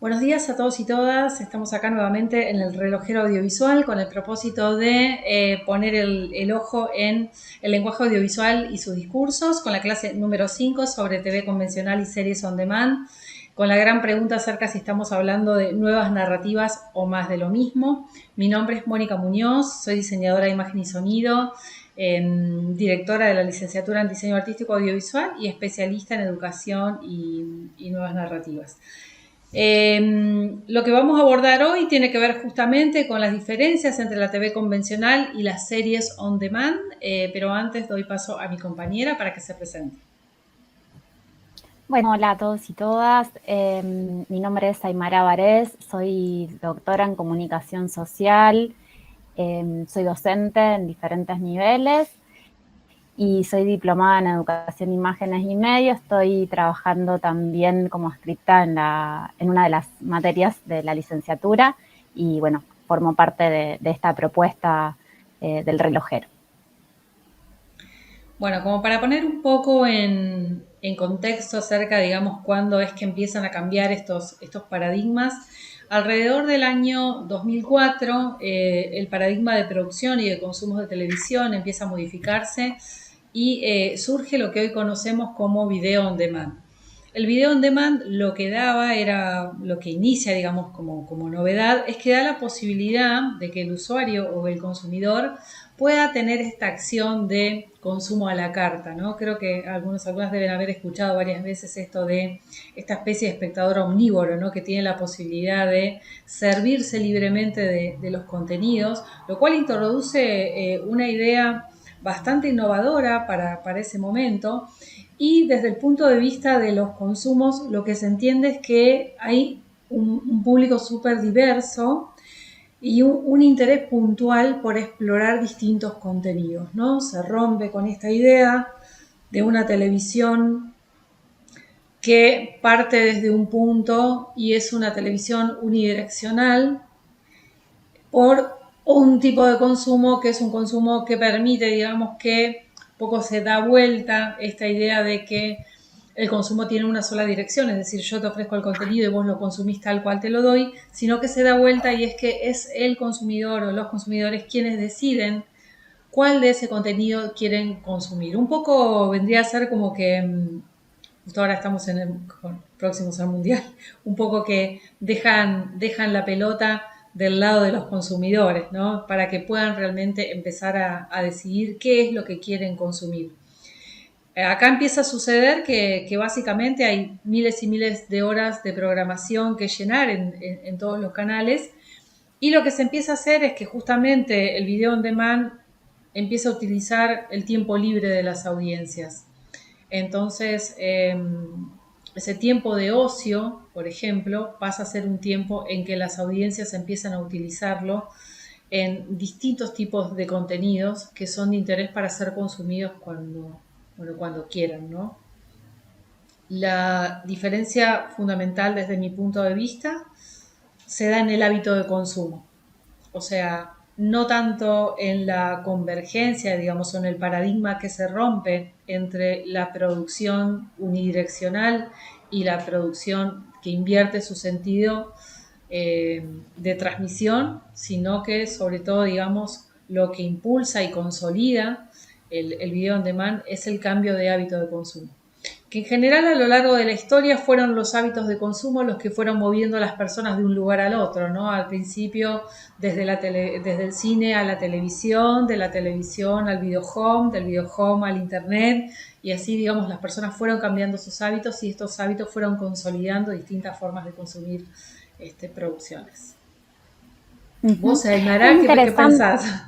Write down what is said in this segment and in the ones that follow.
Buenos días a todos y todas. Estamos acá nuevamente en el relojero audiovisual con el propósito de poner el ojo en el lenguaje audiovisual y sus discursos, con la clase número 5 sobre TV convencional y series on demand, con la gran pregunta acerca si estamos hablando de nuevas narrativas o más de lo mismo. Mi nombre es Mónica Muñoz, soy diseñadora de imagen y sonido, directora de la licenciatura en diseño artístico audiovisual y especialista en educación y nuevas narrativas. Lo que vamos a abordar hoy tiene que ver justamente con las diferencias entre la TV convencional y las series on demand, pero antes doy paso a mi compañera para que se presente. Bueno, hola a todos y todas. Mi nombre es Aymara Varés, soy doctora en comunicación social, soy docente en diferentes niveles y soy diplomada en educación, imágenes y medios. Estoy trabajando también como escrita en una de las materias de la licenciatura y bueno, formo parte de esta propuesta del relojero. Bueno, como para poner un poco en contexto acerca, digamos, cuándo es que empiezan a cambiar estos paradigmas, alrededor del año 2004 el paradigma de producción y de consumos de televisión empieza a modificarse y surge lo que hoy conocemos como video on demand. El video on demand lo que daba era, lo que inicia, digamos, como novedad, es que da la posibilidad de que el usuario o el consumidor pueda tener esta acción de consumo a la carta, ¿no? Creo que algunas deben haber escuchado varias veces esto de esta especie de espectador omnívoro, ¿no? Que tiene la posibilidad de servirse libremente de los contenidos, lo cual introduce una idea bastante innovadora para ese momento. Y desde el punto de vista de los consumos, lo que se entiende es que hay un público súper diverso y un interés puntual por explorar distintos contenidos, ¿no? Se rompe con esta idea de una televisión que parte desde un punto y es una televisión unidireccional por un tipo de consumo que es un consumo que permite, digamos, que poco se da vuelta esta idea de que el consumo tiene una sola dirección, es decir, yo te ofrezco el contenido y vos lo consumís tal cual te lo doy, sino que se da vuelta y es que es el consumidor o los consumidores quienes deciden cuál de ese contenido quieren consumir. Un poco vendría a ser como que, justo ahora estamos en el próximo al mundial, un poco que dejan la pelota del lado de los consumidores, ¿no? Para que puedan realmente empezar a decidir qué es lo que quieren consumir. Acá empieza a suceder que básicamente hay miles y miles de horas de programación que llenar en todos los canales y lo que se empieza a hacer es que justamente el video on demand empieza a utilizar el tiempo libre de las audiencias. Entonces, ese tiempo de ocio, por ejemplo, pasa a ser un tiempo en que las audiencias empiezan a utilizarlo en distintos tipos de contenidos que son de interés para ser consumidos cuando quieran, ¿no? La diferencia fundamental desde mi punto de vista se da en el hábito de consumo. O sea, no tanto en la convergencia, digamos, o en el paradigma que se rompe entre la producción unidireccional y la producción que invierte su sentido de transmisión, sino que sobre todo, digamos, lo que impulsa y consolida el video on demand es el cambio de hábito de consumo. Que en general a lo largo de la historia fueron los hábitos de consumo los que fueron moviendo a las personas de un lugar al otro, ¿no? Al principio desde el cine a la televisión, de la televisión al videohome, del videohome al internet, y así, digamos, las personas fueron cambiando sus hábitos y estos hábitos fueron consolidando distintas formas de consumir producciones. Uh-huh. Vos, Es Aymara, ¿qué interesante. pensás?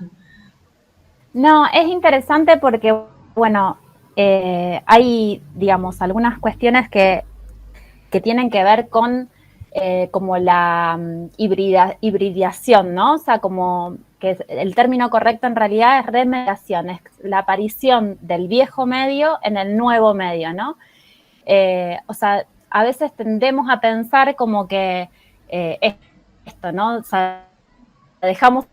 No, es interesante porque, bueno, hay, digamos, algunas cuestiones que tienen que ver con como la hibridación, ¿no? O sea, como que el término correcto en realidad es remediación, es la aparición del viejo medio en el nuevo medio, ¿no? O sea, a veces tendemos a pensar como que esto, ¿no? O sea, dejamos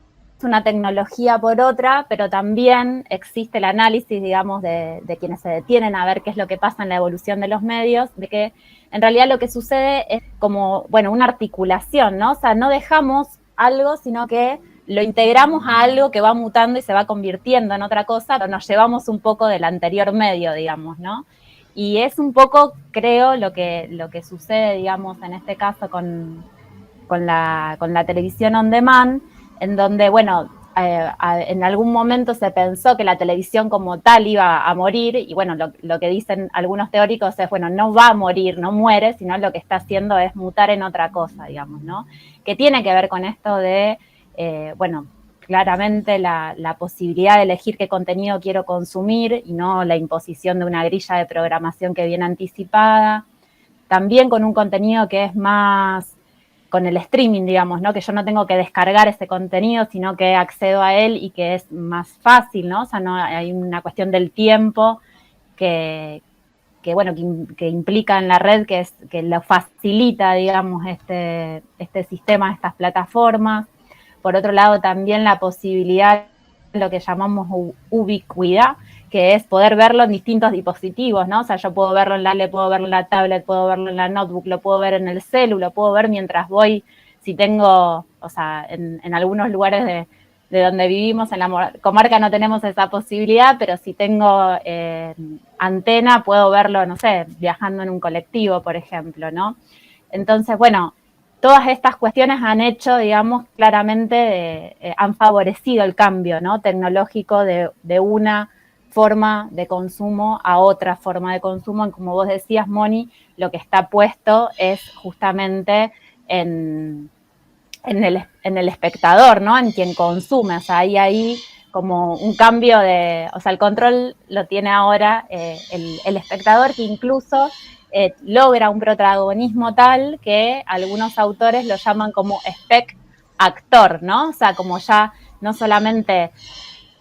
una tecnología por otra, pero también existe el análisis, digamos, de quienes se detienen a ver qué es lo que pasa en la evolución de los medios, de que en realidad lo que sucede es como, bueno, una articulación, ¿no? O sea, no dejamos algo, sino que lo integramos a algo que va mutando y se va convirtiendo en otra cosa, pero nos llevamos un poco del anterior medio, digamos, ¿no? Y es un poco, creo, lo que sucede, digamos, en este caso con la televisión on demand, en donde, bueno, en algún momento se pensó que la televisión como tal iba a morir, y bueno, lo que dicen algunos teóricos es, bueno, no va a morir, no muere, sino lo que está haciendo es mutar en otra cosa, digamos, ¿no? Que tiene que ver con esto de, bueno, claramente la posibilidad de elegir qué contenido quiero consumir y no la imposición de una grilla de programación que viene anticipada. También con un contenido que es más con el streaming, digamos, ¿no? Que yo no tengo que descargar ese contenido, sino que accedo a él y que es más fácil, ¿no? O sea, no hay una cuestión del tiempo que bueno, que implica en la red, que lo facilita, digamos, este sistema, estas plataformas. Por otro lado, también la posibilidad, lo que llamamos ubicuidad, que es poder verlo en distintos dispositivos, ¿no? O sea, yo puedo verlo en la puedo verlo en la tablet, puedo verlo en la notebook, lo puedo ver en el celu, lo puedo ver mientras voy, si tengo, o sea, en algunos lugares de donde vivimos, en la comarca no tenemos esa posibilidad, pero si tengo antena, puedo verlo, no sé, viajando en un colectivo, por ejemplo, ¿no? Entonces, bueno, todas estas cuestiones han hecho, digamos, claramente, han favorecido el cambio, ¿no? Tecnológico de una forma de consumo a otra forma de consumo. Y como vos decías, Moni, lo que está puesto es justamente en el espectador, ¿no? En quien consume. O sea, hay ahí como un cambio o sea, el control lo tiene ahora el espectador, que incluso logra un protagonismo tal que algunos autores lo llaman como spec actor, ¿no? O sea, como ya no solamente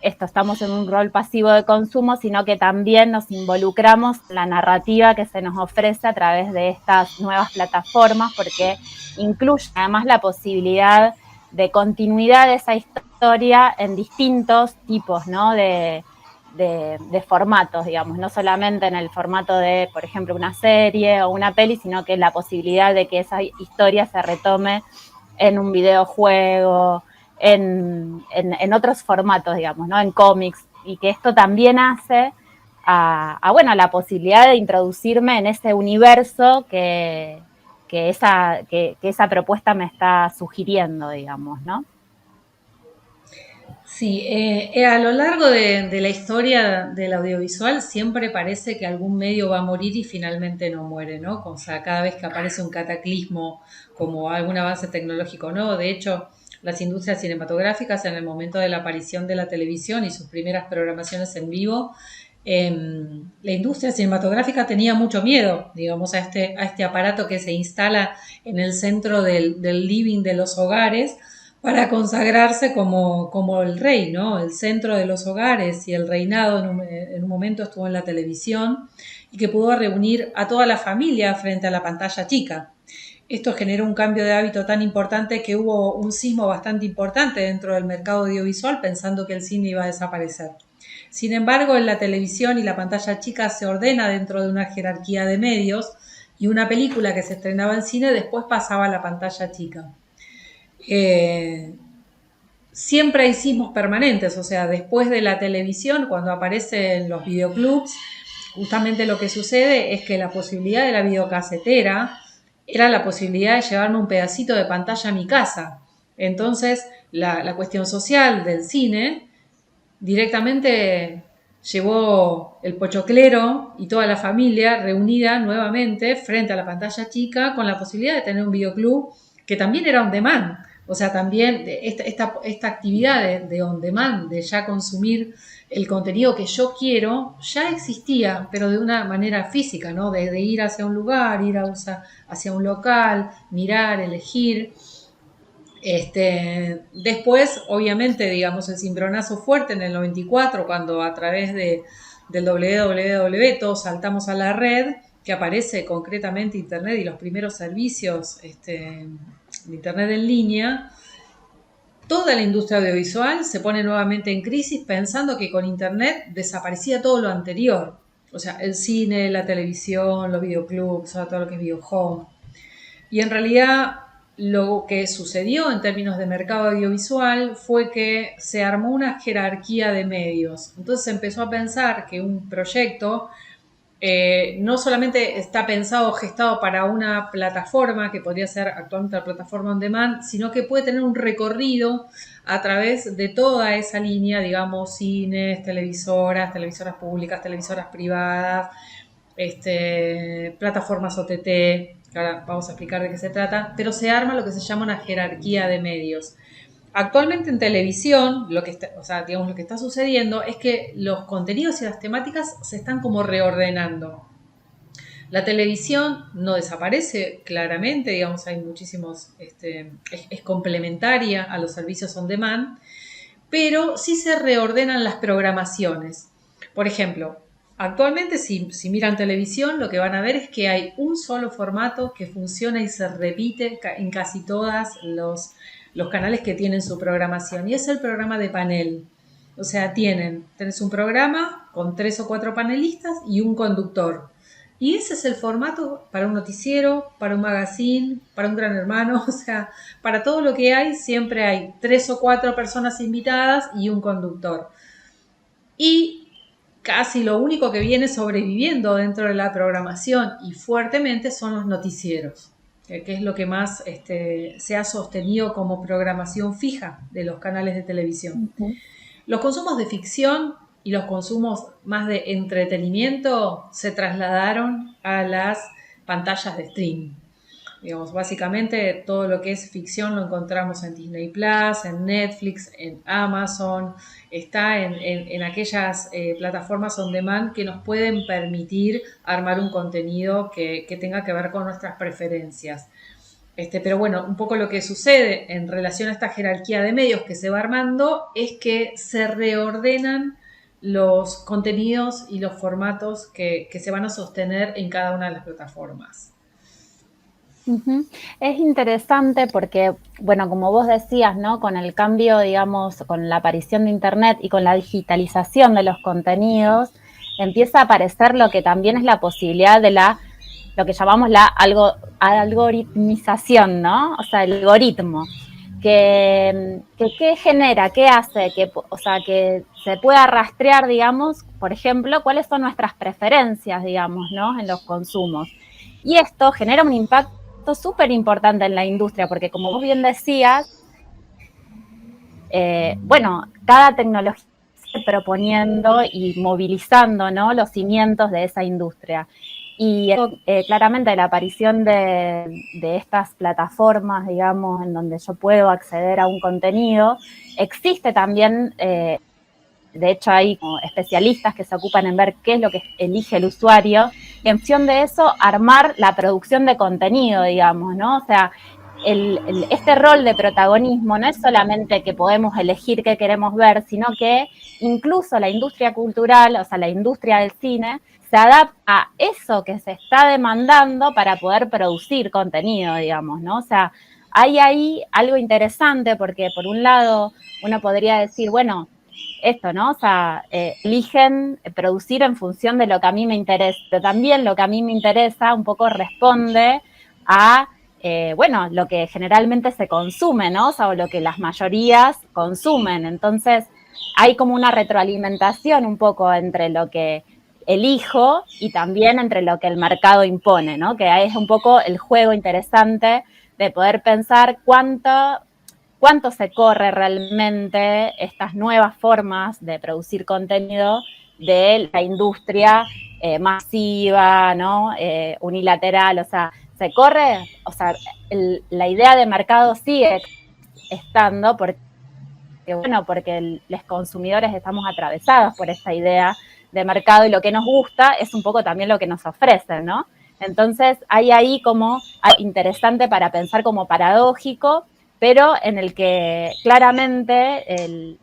estamos en un rol pasivo de consumo, sino que también nos involucramos en la narrativa que se nos ofrece a través de estas nuevas plataformas, porque incluye además la posibilidad de continuidad de esa historia en distintos tipos, ¿no? de formatos, digamos, no solamente en el formato de, por ejemplo, una serie o una peli, sino que la posibilidad de que esa historia se retome en un videojuego, en otros formatos, digamos, ¿no? En cómics, y que esto también hace bueno, la posibilidad de introducirme en ese universo que esa propuesta me está sugiriendo, digamos, ¿no? Sí, a lo largo de la historia del audiovisual siempre parece que algún medio va a morir y finalmente no muere, ¿no? O sea, cada vez que aparece un cataclismo como algún avance tecnológico, ¿no? De hecho, las industrias cinematográficas en el momento de la aparición de la televisión y sus primeras programaciones en vivo, la industria cinematográfica tenía mucho miedo, digamos, a este aparato que se instala en el centro del living de los hogares para consagrarse como el rey, ¿no? El centro de los hogares, y el reinado en un momento estuvo en la televisión, y que pudo reunir a toda la familia frente a la pantalla chica. Esto generó un cambio de hábito tan importante que hubo un sismo bastante importante dentro del mercado audiovisual, pensando que el cine iba a desaparecer. Sin embargo, en la televisión y la pantalla chica se ordena dentro de una jerarquía de medios, y una película que se estrenaba en cine después pasaba a la pantalla chica. Eh, Siempre hay sismos permanentes, o sea, después de la televisión, cuando aparecen los videoclubs, justamente lo que sucede es que la posibilidad de la videocasetera era la posibilidad de llevarme un pedacito de pantalla a mi casa. Entonces, la cuestión social del cine directamente llevó el pochoclero y toda la familia reunida nuevamente frente a la pantalla chica, con la posibilidad de tener un videoclub que también era on demand. O sea, también esta actividad de on demand, de ya consumir el contenido que yo quiero, ya existía, pero de una manera física, ¿no? De ir hacia un lugar, hacia un local, mirar, elegir. Después, obviamente, digamos, el cimbronazo fuerte en el 94, cuando a través del www todos saltamos a la red, que aparece concretamente Internet y los primeros servicios de Internet en línea, toda la industria audiovisual se pone nuevamente en crisis pensando que con Internet desaparecía todo lo anterior. O sea, el cine, la televisión, los videoclubs, todo lo que es videohome. Y en realidad lo que sucedió en términos de mercado audiovisual fue que se armó una jerarquía de medios. Entonces se empezó a pensar que un proyecto no solamente está pensado o gestado para una plataforma, que podría ser actualmente la plataforma on demand, sino que puede tener un recorrido a través de toda esa línea, digamos, cines, televisoras, televisoras públicas, televisoras privadas, plataformas OTT, que ahora vamos a explicar de qué se trata, pero se arma lo que se llama una jerarquía de medios. Actualmente en televisión, lo que está sucediendo es que los contenidos y las temáticas se están como reordenando. La televisión no desaparece claramente, digamos, hay muchísimos, es complementaria a los servicios on demand, pero sí se reordenan las programaciones. Por ejemplo, actualmente si miran televisión, lo que van a ver es que hay un solo formato que funciona y se repite en casi todos los canales que tienen su programación, y es el programa de panel. O sea, tenés un programa con 3 o 4 panelistas y un conductor. Y ese es el formato para un noticiero, para un magazine, para un gran hermano, o sea, para todo lo que hay, siempre hay 3 o 4 personas invitadas y un conductor. Y casi lo único que viene sobreviviendo dentro de la programación y fuertemente son los noticieros, que es lo que más se ha sostenido como programación fija de los canales de televisión. Uh-huh. Los consumos de ficción y los consumos más de entretenimiento se trasladaron a las pantallas de streaming. Digamos, básicamente todo lo que es ficción lo encontramos en Disney Plus, en Netflix, en Amazon, está en aquellas plataformas on demand que nos pueden permitir armar un contenido que tenga que ver con nuestras preferencias. Pero bueno, un poco lo que sucede en relación a esta jerarquía de medios que se va armando es que se reordenan los contenidos y los formatos que se van a sostener en cada una de las plataformas. Uh-huh. Es interesante porque, bueno, como vos decías, ¿no? Con el cambio, digamos, con la aparición de Internet y con la digitalización de los contenidos, empieza a aparecer lo que también es la posibilidad de lo que llamamos la algoritmización, ¿no? O sea, el algoritmo, que genera, qué hace, que se pueda rastrear, digamos, por ejemplo, cuáles son nuestras preferencias, digamos, ¿no? En los consumos. Y esto genera un impacto súper importante en la industria, porque como vos bien decías, bueno, cada tecnología está proponiendo y movilizando, ¿no? Los cimientos de esa industria. Y claramente la aparición de estas plataformas, digamos, en donde yo puedo acceder a un contenido, existe también, de hecho hay como especialistas que se ocupan en ver qué es lo que elige el usuario, y en función de eso armar la producción de contenido, digamos, ¿no? O sea, este rol de protagonismo no es solamente que podemos elegir qué queremos ver, sino que incluso la industria cultural, o sea, la industria del cine, se adapta a eso que se está demandando para poder producir contenido, digamos, ¿no? O sea, hay ahí algo interesante porque, por un lado, uno podría decir, bueno, esto, ¿no? O sea, eligen producir en función de lo que a mí me interesa, pero también lo que a mí me interesa un poco responde a, bueno, lo que generalmente se consume, ¿no? O sea, lo que las mayorías consumen. Entonces, hay como una retroalimentación un poco entre lo que elijo y también entre lo que el mercado impone, ¿no? Que es un poco el juego interesante de poder pensar cuánto se corre realmente estas nuevas formas de producir contenido de la industria masiva, ¿no? Unilateral, o sea, se corre, o sea, la idea de mercado sigue estando porque, bueno, porque los consumidores estamos atravesados por esta idea de mercado y lo que nos gusta es un poco también lo que nos ofrecen, ¿no? Entonces hay ahí como interesante para pensar como paradójico, pero en el que claramente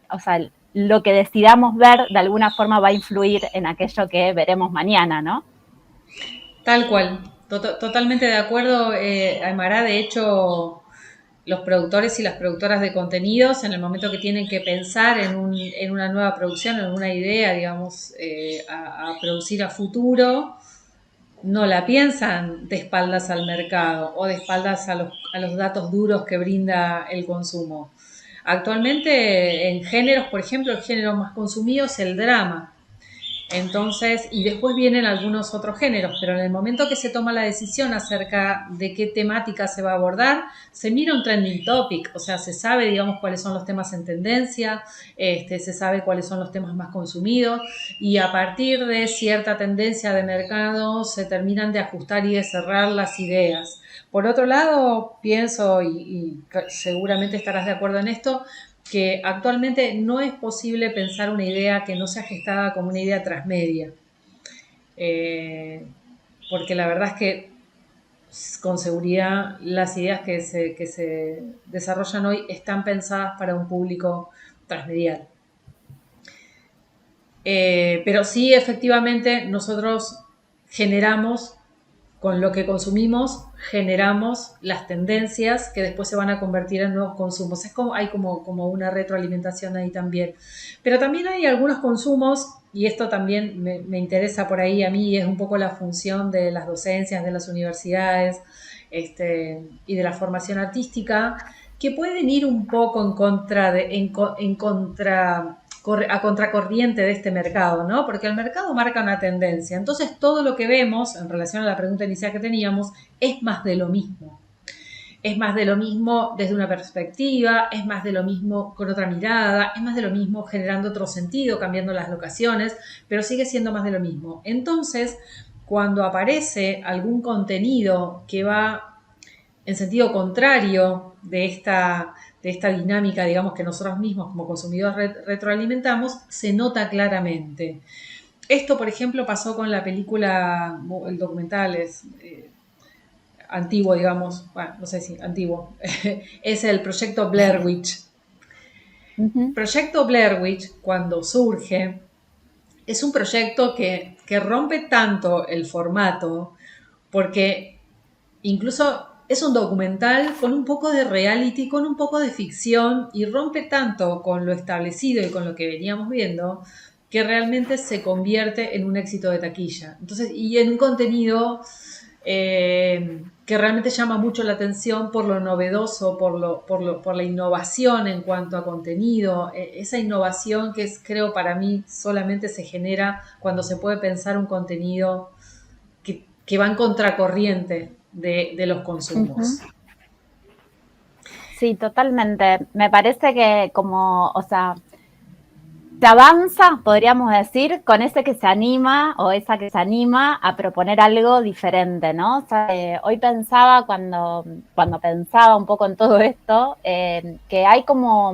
o sea, lo que decidamos ver de alguna forma va a influir en aquello que veremos mañana, ¿no? Tal cual, totalmente de acuerdo, Aymara. De hecho, los productores y las productoras de contenidos, en el momento que tienen que pensar en una nueva producción, en una idea, digamos, a producir a futuro, no la piensan de espaldas al mercado o de espaldas a los datos duros que brinda el consumo. Actualmente, en géneros, por ejemplo, el género más consumido es el drama. Entonces, y después vienen algunos otros géneros, pero en el momento que se toma la decisión acerca de qué temática se va a abordar, se mira un trending topic, o sea, se sabe, digamos, cuáles son los temas en tendencia, se sabe cuáles son los temas más consumidos, y a partir de cierta tendencia de mercado se terminan de ajustar y de cerrar las ideas. Por otro lado, pienso, y seguramente estarás de acuerdo en esto, que actualmente no es posible pensar una idea que no sea gestada como una idea transmedia. Porque la verdad es que con seguridad las ideas que se desarrollan hoy están pensadas para un público transmedial. Pero sí, efectivamente, nosotros generamos, con lo que consumimos, generamos las tendencias que después se van a convertir en nuevos consumos. Es como, hay como una retroalimentación ahí también. Pero también hay algunos consumos, y esto también me interesa por ahí a mí, y es un poco la función de las docencias, de las universidades, y de la formación artística, que pueden ir un poco en contra a contracorriente de este mercado, ¿no? Porque el mercado marca una tendencia. Entonces, todo lo que vemos, en relación a la pregunta inicial que teníamos, es más de lo mismo. Es más de lo mismo desde una perspectiva, es más de lo mismo con otra mirada, es más de lo mismo generando otro sentido, cambiando las locaciones, pero sigue siendo más de lo mismo. Entonces, cuando aparece algún contenido que va en sentido contrario de esta dinámica, digamos, que nosotros mismos como consumidores retroalimentamos, se nota claramente. Esto, por ejemplo, pasó con la película, el documental es antiguo, digamos, bueno, no sé si antiguo, es el proyecto Blair Witch. Proyecto Blair Witch, cuando surge, es un proyecto que rompe tanto el formato, porque incluso es un documental con un poco de reality, con un poco de ficción, y rompe tanto con lo establecido y con lo que veníamos viendo, que realmente se convierte en un éxito de taquilla. Entonces, y en un contenido que realmente llama mucho la atención por lo novedoso, por la innovación en cuanto a contenido, esa innovación que es, creo, para mí solamente se genera cuando se puede pensar un contenido que va en contracorriente de los consumos. Sí, totalmente. Me parece que como, o sea, se avanza, podríamos decir, con ese que se anima o esa que se anima a proponer algo diferente, ¿no? O sea, hoy pensaba cuando pensaba un poco en todo esto, que hay como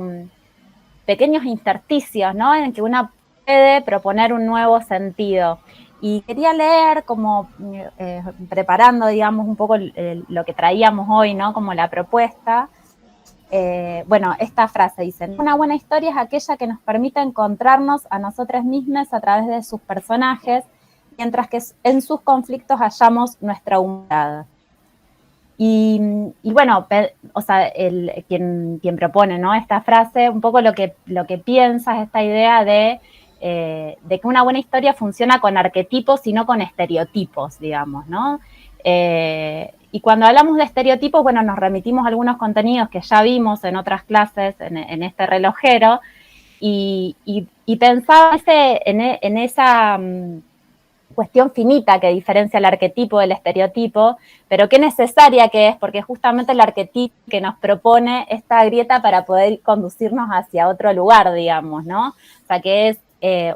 pequeños intersticios, ¿no? En que uno puede proponer un nuevo sentido. Y quería leer como preparando, digamos, un poco lo que traíamos hoy, ¿no? Como la propuesta. Bueno, esta frase dice: una buena historia es aquella que nos permite encontrarnos a nosotras mismas a través de sus personajes, mientras que en sus conflictos hallamos nuestra humanidad. Y bueno, o sea, quien propone, ¿no?, esta frase, un poco lo que piensa es esta idea de que una buena historia funciona con arquetipos y no con estereotipos, digamos, ¿no? Y cuando hablamos de estereotipos, bueno, nos remitimos a algunos contenidos que ya vimos en otras clases, en este relojero, y pensaba en esa cuestión finita que diferencia el arquetipo del estereotipo, pero qué necesaria que es, porque justamente el arquetipo que nos propone esta grieta para poder conducirnos hacia otro lugar, digamos, ¿no? O sea, que es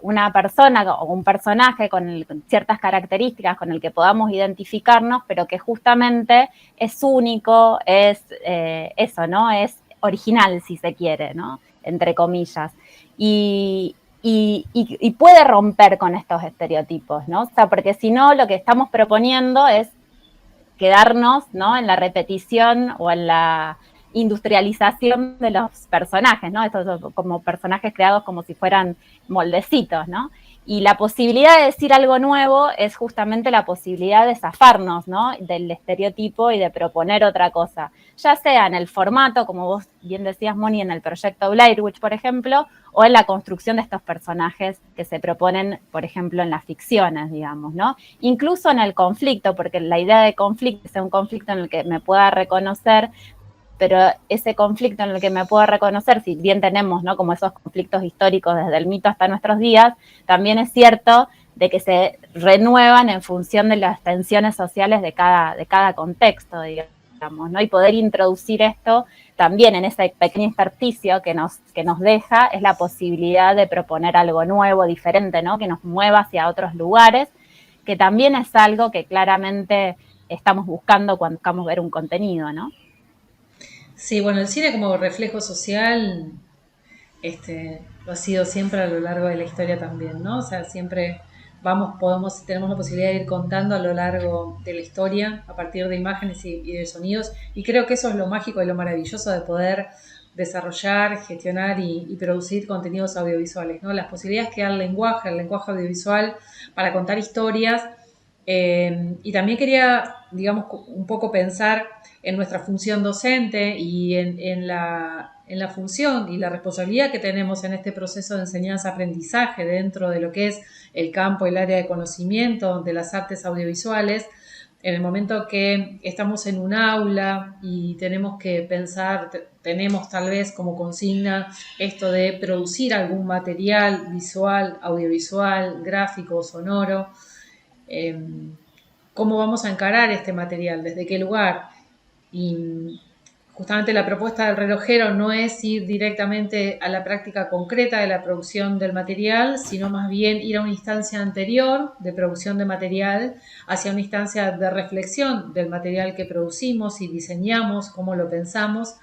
una persona o un personaje con ciertas características con el que podamos identificarnos, pero que justamente es único, es eso, ¿no? Es original, si se quiere, ¿no? Entre comillas. Y puede romper con estos estereotipos, ¿no? O sea, porque si no, lo que estamos proponiendo es quedarnos, ¿no?, en la repetición o en la industrialización de los personajes, ¿no? Estos como personajes creados como si fueran moldecitos, ¿no? Y la posibilidad de decir algo nuevo es justamente la posibilidad de zafarnos, ¿no? Del estereotipo y de proponer otra cosa. Ya sea en el formato, como vos bien decías, Moni, en el proyecto Blair Witch, por ejemplo, o en la construcción de estos personajes que se proponen, por ejemplo, en las ficciones, digamos, ¿no? Incluso en el conflicto, porque la idea de conflicto es un conflicto en el que me pueda reconocer, pero ese conflicto en el que me puedo reconocer, si bien tenemos, ¿no?, como esos conflictos históricos desde el mito hasta nuestros días, también es cierto de que se renuevan en función de las tensiones sociales de cada contexto, digamos, ¿no? Y poder introducir esto también en ese pequeño ejercicio que nos deja es la posibilidad de proponer algo nuevo, diferente, ¿no?, que nos mueva hacia otros lugares, que también es algo que claramente estamos buscando cuando buscamos ver un contenido, ¿no? Sí, bueno, el cine como reflejo social, lo ha sido siempre a lo largo de la historia también, ¿no? O sea, siempre tenemos la posibilidad de ir contando a lo largo de la historia a partir de imágenes y de sonidos. Y creo que eso es lo mágico y lo maravilloso de poder desarrollar, gestionar y producir contenidos audiovisuales, ¿no? Las posibilidades que da el lenguaje audiovisual para contar historias. Y también quería, digamos, un poco pensar en nuestra función docente y en la función y la responsabilidad que tenemos en este proceso de enseñanza-aprendizaje dentro de lo que es el campo, el área de conocimiento de las artes audiovisuales. En el momento que estamos en un aula y tenemos que pensar, tenemos tal vez como consigna esto de producir algún material visual, audiovisual, gráfico, sonoro, cómo vamos a encarar este material, desde qué lugar. Y justamente la propuesta del relojero no es ir directamente a la práctica concreta de la producción del material, sino más bien ir a una instancia anterior de producción de material, hacia una instancia de reflexión del material que producimos y diseñamos, cómo lo pensamos.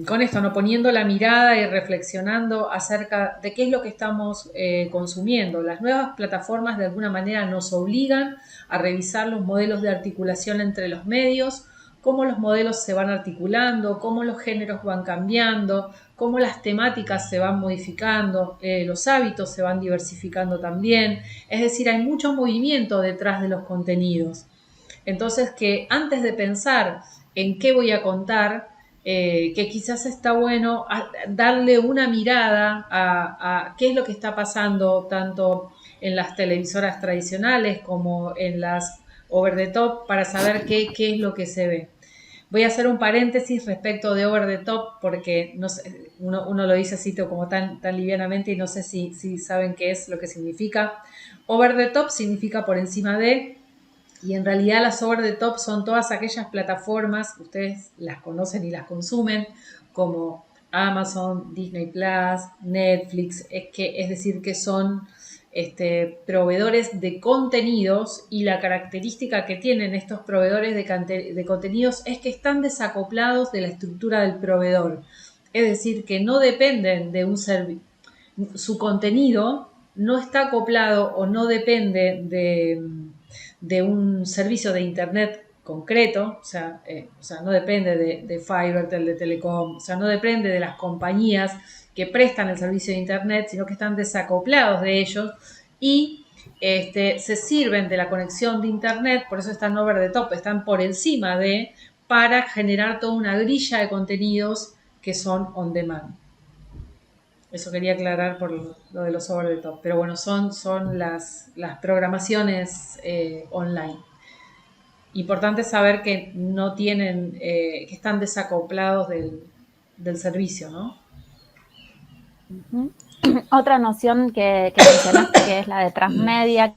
Con esto, ¿no?, poniendo la mirada y reflexionando acerca de qué es lo que estamos consumiendo. Las nuevas plataformas de alguna manera nos obligan a revisar los modelos de articulación entre los medios, cómo los modelos se van articulando, cómo los géneros van cambiando, cómo las temáticas se van modificando, los hábitos se van diversificando también. Es decir, hay mucho movimiento detrás de los contenidos. Entonces, que antes de pensar en qué voy a contar, que quizás está bueno darle una mirada a qué es lo que está pasando tanto en las televisoras tradicionales como en las over the top para saber qué es lo que se ve. Voy a hacer un paréntesis respecto de over the top porque no sé, uno lo dice así como tan livianamente y no sé si saben qué es lo que significa. Over the top significa por encima de. Y en realidad las over the top son todas aquellas plataformas que ustedes las conocen y las consumen, como Amazon, Disney Plus, Netflix, es decir, que son proveedores de contenidos, y la característica que tienen estos proveedores de contenidos es que están desacoplados de la estructura del proveedor. Es decir, que no dependen de un servicio. Su contenido no está acoplado o no depende de un servicio de internet concreto, o sea, no depende de Fivertel, de Telecom, o sea, no depende de las compañías que prestan el servicio de internet, sino que están desacoplados de ellos y se sirven de la conexión de internet, por eso están over the top, están por encima para generar toda una grilla de contenidos que son on demand. Eso quería aclarar por lo de los over the top. Pero bueno, son las programaciones online. Importante saber que no tienen, que están desacoplados del servicio, ¿no? Uh-huh. Otra noción que mencionaste, que es la de transmedia,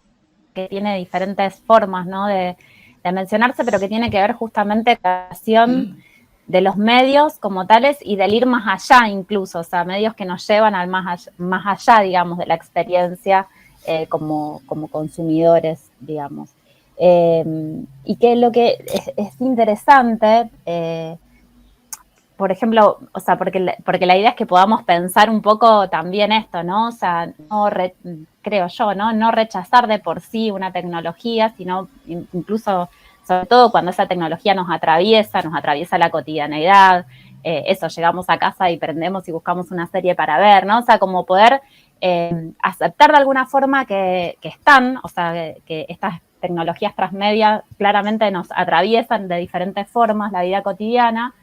que tiene diferentes formas, ¿no?, de mencionarse, pero que tiene que ver justamente con la creación de los medios como tales y del ir más allá incluso, o sea, medios que nos llevan al más allá, digamos, de la experiencia como consumidores, digamos. Y que lo que es interesante, por ejemplo, o sea, porque la idea es que podamos pensar un poco también esto, ¿no? O sea, creo yo, ¿no? No rechazar de por sí una tecnología, sino incluso sobre todo cuando esa tecnología nos atraviesa la cotidianeidad, eso, llegamos a casa y prendemos y buscamos una serie para ver, ¿no? O sea, como poder aceptar de alguna forma que están, o sea, que estas tecnologías transmedia claramente nos atraviesan de diferentes formas la vida cotidiana,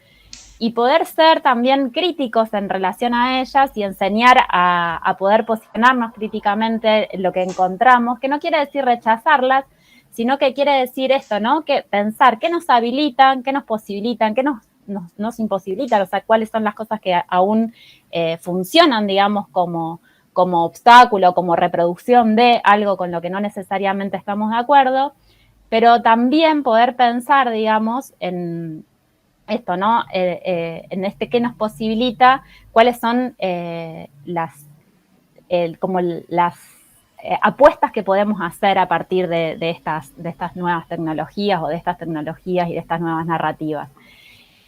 y poder ser también críticos en relación a ellas y enseñar a poder posicionarnos críticamente en lo que encontramos, que no quiere decir rechazarlas, sino que quiere decir esto, ¿no? Que pensar qué nos habilitan, qué nos posibilitan, qué nos imposibilitan, o sea, cuáles son las cosas que aún funcionan, digamos, como obstáculo, como reproducción de algo con lo que no necesariamente estamos de acuerdo, pero también poder pensar, digamos, en esto, ¿no? En este que nos posibilita, cuáles son las apuestas que podemos hacer a partir de estas nuevas tecnologías o de estas tecnologías y de estas nuevas narrativas.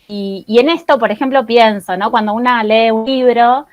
Y en esto, por ejemplo, pienso, ¿no? Cuando una lee un libro,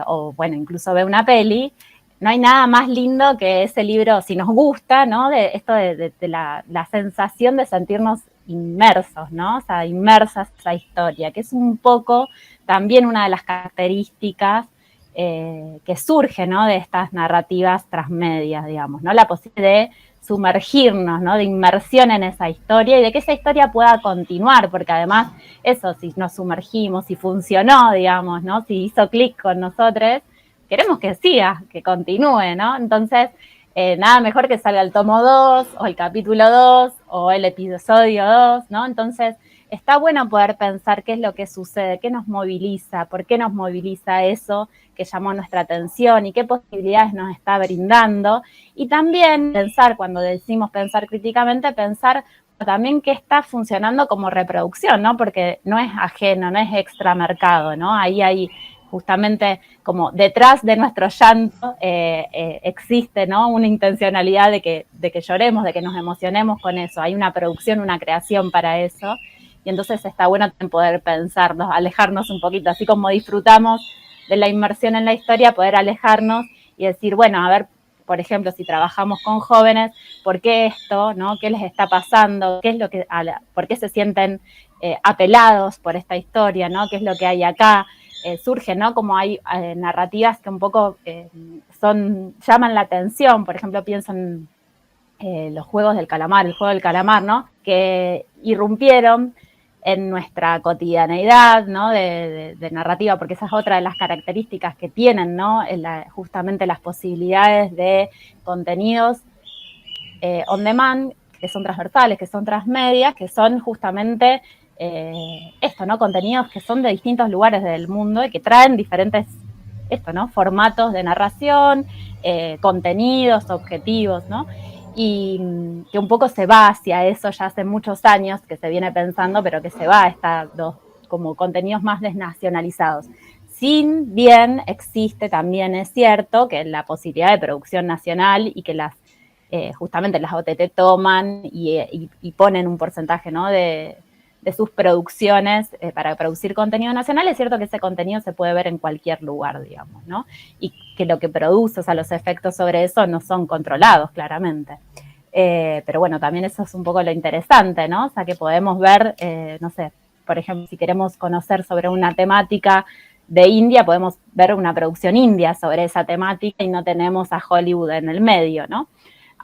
o bueno, incluso ve una peli, no hay nada más lindo que ese libro, si nos gusta, ¿no? De esto de la sensación de sentirnos inmersos, ¿no? O sea, inmersas en esa historia, que es un poco también una de las características que surge, ¿no? De estas narrativas transmedias, digamos, ¿no? La posibilidad de sumergirnos, ¿no? De inmersión en esa historia y de que esa historia pueda continuar, porque además eso, si nos sumergimos, si funcionó, digamos, ¿no? Si hizo clic con nosotros, queremos que siga, que continúe, ¿no? Entonces, nada mejor que salga el tomo 2 o el capítulo 2 o el episodio 2, ¿no? Entonces, está bueno poder pensar qué es lo que sucede, qué nos moviliza, por qué nos moviliza eso que llamó nuestra atención y qué posibilidades nos está brindando. Y también pensar, cuando decimos pensar críticamente, pensar también qué está funcionando como reproducción, ¿no? Porque no es ajeno, no es extramercado, ¿no? Ahí hay justamente como detrás de nuestro llanto existe, ¿no? Una intencionalidad de que lloremos, de que nos emocionemos con eso. Hay una producción, una creación para eso. Y entonces está bueno poder pensarnos, alejarnos un poquito, así como disfrutamos de la inmersión en la historia, poder alejarnos y decir, bueno, a ver, por ejemplo, si trabajamos con jóvenes, ¿por qué esto? ¿No? ¿Qué les está pasando? ¿Qué es lo que, ¿por qué se sienten apelados por esta historia? ¿No? ¿Qué es lo que hay acá? Surge, ¿no? Como hay narrativas que un poco llaman la atención. Por ejemplo, pienso en los juegos del calamar, el juego del calamar, ¿no? Que irrumpieron en nuestra cotidianeidad, ¿no? De narrativa, porque esa es otra de las características que tienen, ¿no? Justamente las posibilidades de contenidos on demand, que son transversales, que son transmedias, que son justamente esto, ¿no? Contenidos que son de distintos lugares del mundo y que traen diferentes, ¿no? Formatos de narración, contenidos, objetivos, ¿no? Y que un poco se va hacia eso ya hace muchos años que se viene pensando, pero que se va a estos como contenidos más desnacionalizados. Sin bien existe también, es cierto, que la posibilidad de producción nacional y que justamente las OTT toman y ponen un porcentaje, ¿no? de sus producciones para producir contenido nacional. Es cierto que ese contenido se puede ver en cualquier lugar, digamos, ¿no? Y que lo que produce, o sea, los efectos sobre eso no son controlados, claramente. Pero bueno, también eso es un poco lo interesante, ¿no? O sea, que podemos ver, no sé, por ejemplo, si queremos conocer sobre una temática de India, podemos ver una producción india sobre esa temática y no tenemos a Hollywood en el medio, ¿no?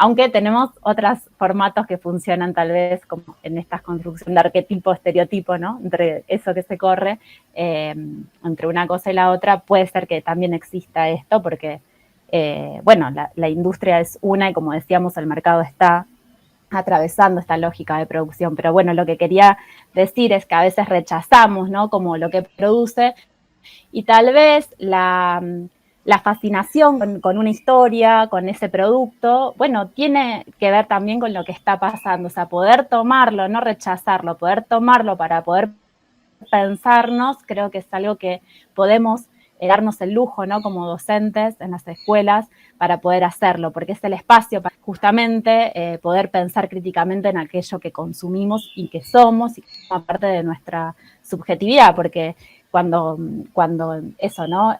Aunque tenemos otros formatos que funcionan tal vez como en estas construcciones de arquetipo, estereotipo, ¿no? Entre eso que se corre, entre una cosa y la otra, puede ser que también exista esto porque, bueno, la industria es una y como decíamos, el mercado está atravesando esta lógica de producción. Pero bueno, lo que quería decir es que a veces rechazamos, ¿no? Como lo que produce y tal vez la fascinación con una historia, con ese producto, bueno, tiene que ver también con lo que está pasando, o sea, poder tomarlo, no rechazarlo, poder tomarlo para poder pensarnos, creo que es algo que podemos darnos el lujo, ¿no? Como docentes en las escuelas para poder hacerlo, porque es el espacio para justamente poder pensar críticamente en aquello que consumimos y que somos y que forma parte de nuestra subjetividad, porque cuando eso, ¿no?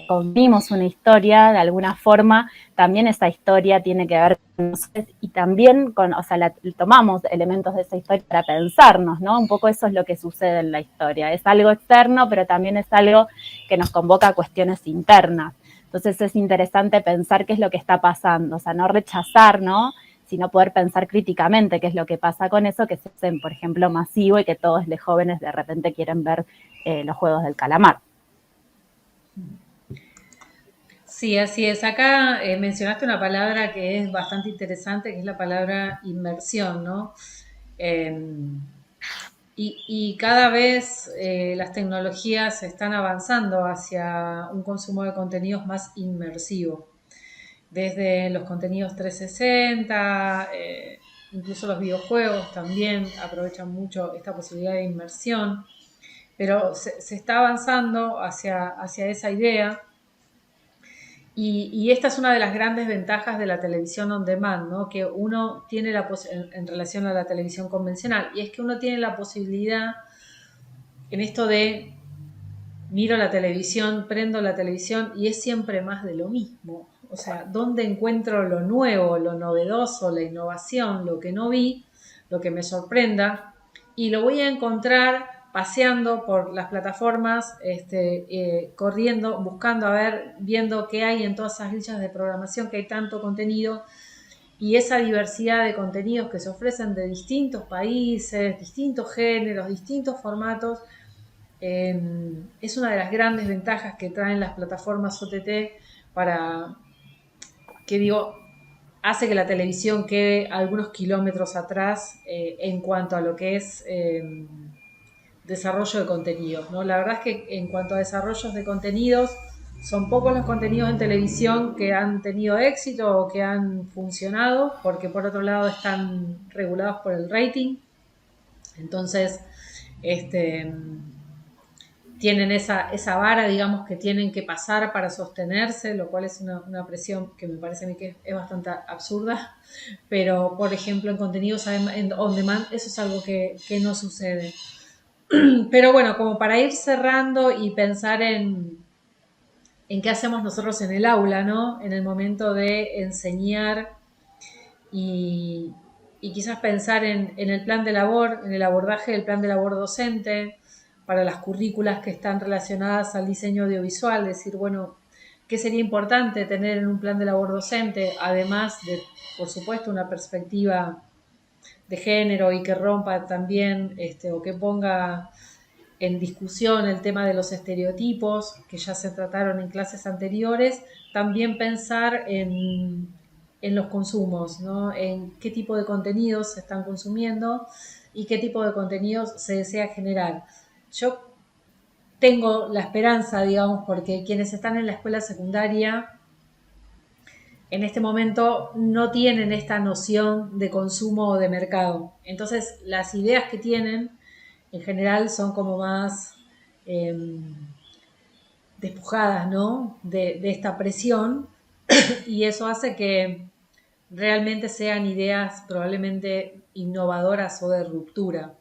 Consumimos una historia, de alguna forma, también esa historia tiene que ver con nosotros y también o sea, tomamos elementos de esa historia para pensarnos, ¿no? Un poco eso es lo que sucede en la historia. Es algo externo, pero también es algo que nos convoca a cuestiones internas. Entonces es interesante pensar qué es lo que está pasando, o sea, no rechazar, ¿no? Sino poder pensar críticamente qué es lo que pasa con eso, que se hace, por ejemplo, masivo y que todos los jóvenes de repente quieren ver los juegos del calamar. Sí, así es. Acá mencionaste una palabra que es bastante interesante, que es la palabra inmersión, ¿no? Eh, y cada vez las tecnologías están avanzando hacia un consumo de contenidos más inmersivo. Desde los contenidos 360, incluso los videojuegos también aprovechan mucho esta posibilidad de inmersión, pero se está avanzando hacia esa idea. Y esta es una de las grandes ventajas de la televisión on demand, ¿no? Que uno tiene en relación a la televisión convencional, y es que uno tiene la posibilidad en esto de miro la televisión, prendo la televisión y es siempre más de lo mismo. O sea, ¿dónde encuentro lo nuevo, lo novedoso, la innovación, lo que no vi, lo que me sorprenda? Y lo voy a encontrar paseando por las plataformas, corriendo, buscando a ver, viendo qué hay en todas esas listas de programación, que hay tanto contenido y esa diversidad de contenidos que se ofrecen de distintos países, distintos géneros, distintos formatos. Es una de las grandes ventajas que traen las plataformas OTT para, que digo, hace que la televisión quede algunos kilómetros atrás en cuanto a lo que es desarrollo de contenidos, ¿no? La verdad es que en cuanto a desarrollos de contenidos, son pocos los contenidos en televisión que han tenido éxito o que han funcionado, porque por otro lado están regulados por el rating. Entonces, tienen esa vara, digamos, que tienen que pasar para sostenerse, lo cual es una presión que me parece a mí que es bastante absurda. Pero, por ejemplo, en contenidos en on demand, eso es algo que no sucede. Pero bueno, como para ir cerrando y pensar en qué hacemos nosotros en el aula, ¿no? En el momento de enseñar y, y quizás pensar en el plan de labor, en el abordaje del plan de labor docente, para las currículas que están relacionadas al diseño audiovisual, decir, bueno, ¿qué sería importante tener en un plan de labor docente? Además de, por supuesto, una perspectiva de género y que rompa también o que ponga en discusión el tema de los estereotipos que ya se trataron en clases anteriores, también pensar en los consumos, ¿no? En qué tipo de contenidos se están consumiendo y qué tipo de contenidos se desea generar. Yo tengo la esperanza, digamos, porque quienes están en la escuela secundaria en este momento no tienen esta noción de consumo o de mercado. Entonces, las ideas que tienen en general son como más despojadas, ¿no? De esta presión y eso hace que realmente sean ideas probablemente innovadoras o de ruptura.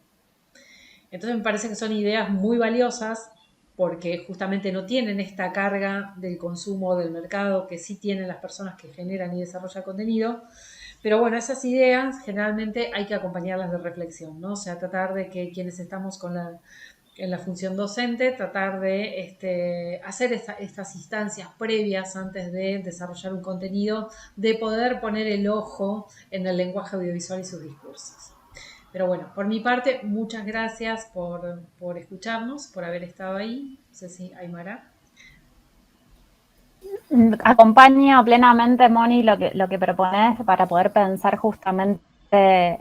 Entonces me parece que son ideas muy valiosas porque justamente no tienen esta carga del consumo del mercado que sí tienen las personas que generan y desarrollan contenido. Pero bueno, esas ideas generalmente hay que acompañarlas de reflexión, ¿no? O sea, tratar de que quienes estamos en la función docente, tratar de hacer estas instancias previas antes de desarrollar un contenido, de poder poner el ojo en el lenguaje audiovisual y sus discursos. Pero bueno, por mi parte, muchas gracias por escucharnos, por haber estado ahí. No sé si Aymara. Acompaño plenamente, Moni, lo que propones para poder pensar justamente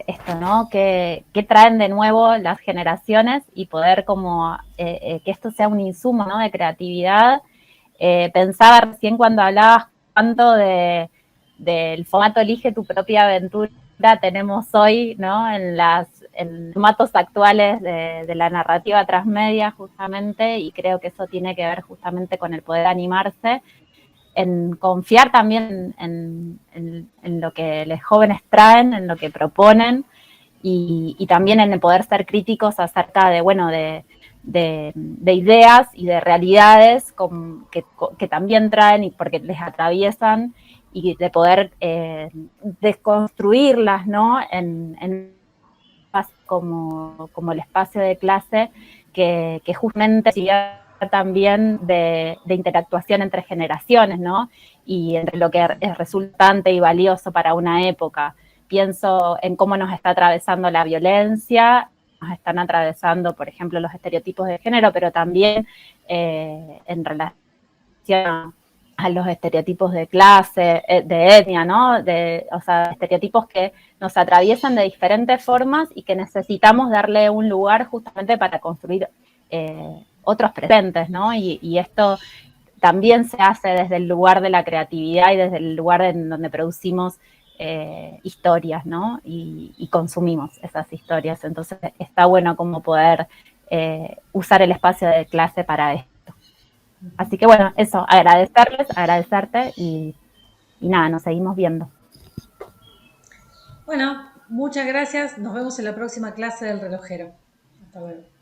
esto, ¿no? ¿Qué traen de nuevo las generaciones y poder como que esto sea un insumo, ¿no? De creatividad. Pensaba recién cuando hablabas tanto del formato Elige tu propia aventura tenemos hoy, ¿no? En formatos actuales de la narrativa transmedia justamente, y creo que eso tiene que ver justamente con el poder animarse, en confiar también en lo que los jóvenes traen, en lo que proponen, y también en el poder ser críticos acerca de, bueno, de de ideas y de realidades que también traen y porque les atraviesan y de poder desconstruirlas, ¿no? En como el espacio de clase que justamente sirve también de interactuación entre generaciones, ¿no? Y entre lo que es resultante y valioso para una época. Pienso en cómo nos está atravesando la violencia, nos están atravesando, por ejemplo, los estereotipos de género, pero también en relación a los estereotipos de clase, de etnia, ¿no? O sea, estereotipos que nos atraviesan de diferentes formas y que necesitamos darle un lugar justamente para construir otros presentes, ¿no? Y esto también se hace desde el lugar de la creatividad y desde el lugar en donde producimos historias, ¿no? Y consumimos esas historias. Entonces está bueno como poder usar el espacio de clase para esto. Así que bueno, eso, agradecerles, agradecerte y nada, nos seguimos viendo. Bueno, muchas gracias. Nos vemos en la próxima clase del relojero. Hasta luego.